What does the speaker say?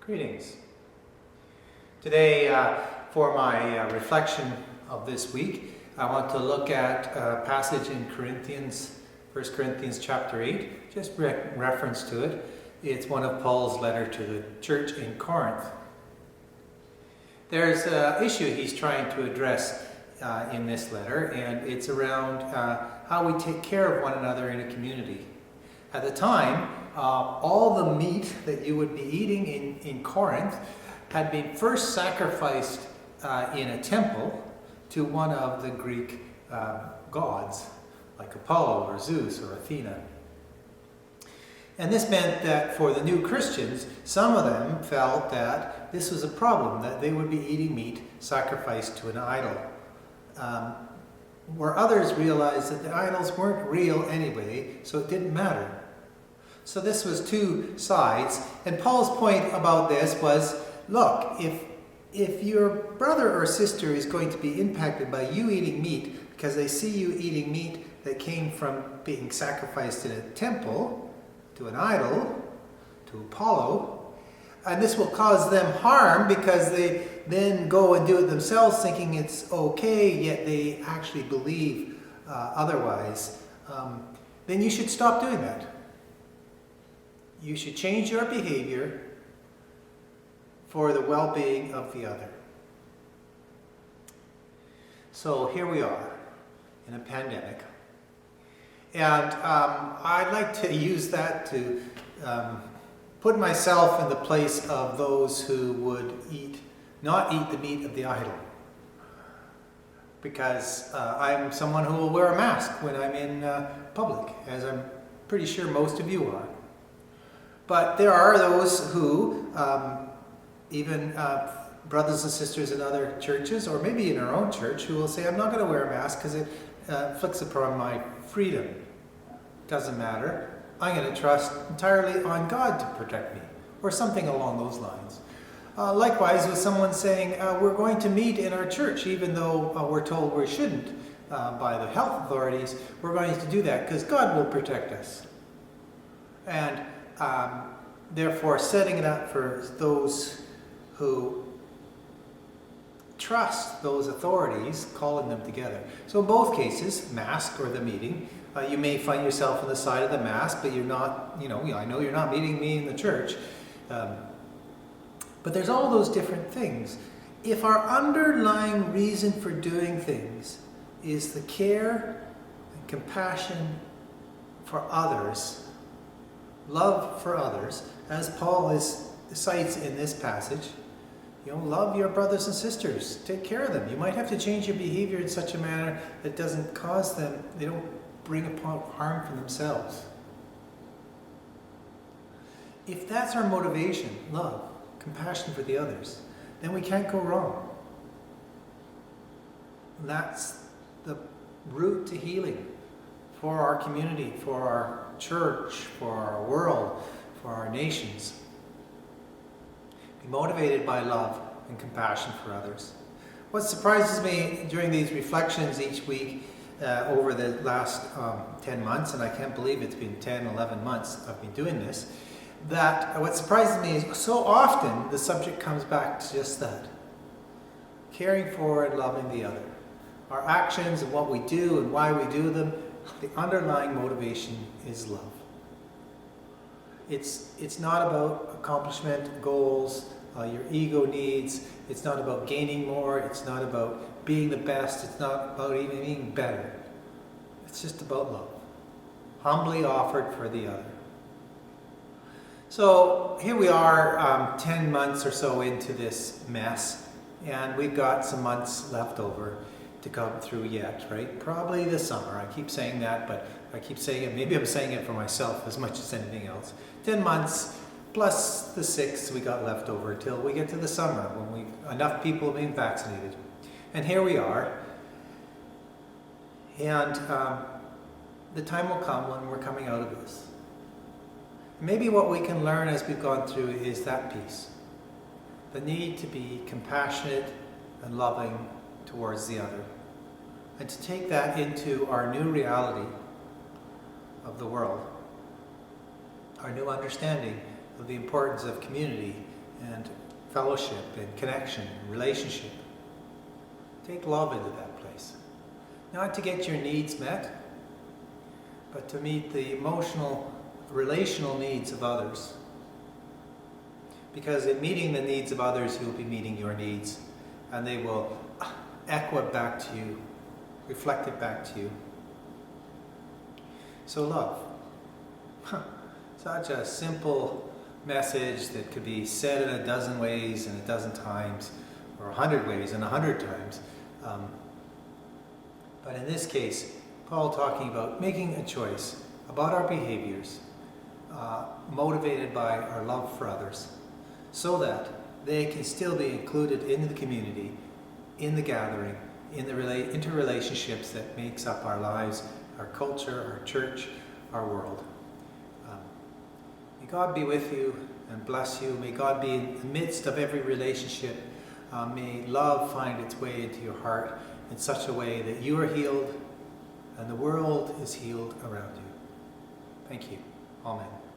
Greetings. Today, for my reflection of this week, I want to look at a passage in Corinthians, 1 Corinthians chapter 8, just reference to it. It's one of Paul's letter to the church in Corinth. There's an issue he's trying to address in this letter, and it's around how we take care of one another in a community. At the time, all the meat that you would be eating in Corinth had been first sacrificed in a temple to one of the Greek gods, like Apollo or Zeus or Athena. And this meant that for the new Christians, some of them felt that this was a problem, that they would be eating meat sacrificed to an idol. Where others realized that the idols weren't real anyway, so it didn't matter. So this was two sides, and Paul's point about this was, look, if your brother or sister is going to be impacted by you eating meat because they see you eating meat that came from being sacrificed in a temple, to an idol, to Apollo, and this will cause them harm because they then go and do it themselves thinking it's okay, yet they actually believe otherwise, then you should stop doing that. You should change your behavior for the well-being of the other. So here we are in a pandemic. And I'd like to use that to put myself in the place of those who would not eat the meat of the idol. Because I'm someone who will wear a mask when I'm in public, as I'm pretty sure most of you are. But there are those who, even brothers and sisters in other churches, or maybe in our own church, who will say, I'm not going to wear a mask because it inflicts upon my freedom. Doesn't matter. I'm going to trust entirely on God to protect me, or something along those lines. Likewise, with someone saying, we're going to meet in our church, even though we're told we shouldn't by the health authorities, we're going to do that because God will protect us. And therefore, setting it up for those who trust those authorities, calling them together. So in both cases, mask or the meeting, you may find yourself on the side of the mask, but you're not, I know you're not meeting me in the church. But there's all those different things. If our underlying reason for doing things is the care and compassion for others, love for others, as Paul cites in this passage, love your brothers and sisters, take care of them. You might have to change your behavior in such a manner that doesn't cause them, they don't bring upon harm for themselves. If that's our motivation, love, compassion for the others, then we can't go wrong. And that's the route to healing for our community, for our church, for our world, for our nations. Be motivated by love and compassion for others. What surprises me during these reflections each week over the last 10 months, and I can't believe it's been 10, 11 months I've been doing this, that what surprises me is so often the subject comes back to just that. Caring for and loving the other. Our actions and what we do and why we do them, the underlying motivation is love. It's not about accomplishment, goals, your ego needs. It's not about gaining more. It's not about being the best. It's not about even being better. It's just about love. Humbly offered for the other. So here we are 10 months or so into this mess, and we've got some months left over to come through yet, right? Probably this summer. I keep saying that, but I keep saying it. Maybe I'm saying it for myself as much as anything else. 10 months plus the 6 we got left over till we get to the summer when enough people have been vaccinated. And here we are. And the time will come when we're coming out of this. Maybe what we can learn as we've gone through is that piece. The need to be compassionate and loving towards the other. And to take that into our new reality of the world, our new understanding of the importance of community and fellowship and connection and relationship. Take love into that place. Not to get your needs met, but to meet the emotional, relational needs of others. Because in meeting the needs of others, you'll be meeting your needs, and they will echo it back to you, reflect it back to you. So love. Such a simple message that could be said in a dozen ways and a dozen times, or 100 ways and 100 times. But in this case, Paul talking about making a choice about our behaviors, motivated by our love for others, so that they can still be included in the community, in the gathering, in the interrelationships that makes up our lives, our culture, our church, our world. May God be with you and bless you. May God be in the midst of every relationship. May love find its way into your heart in such a way that you are healed and the world is healed around you. Thank you. Amen.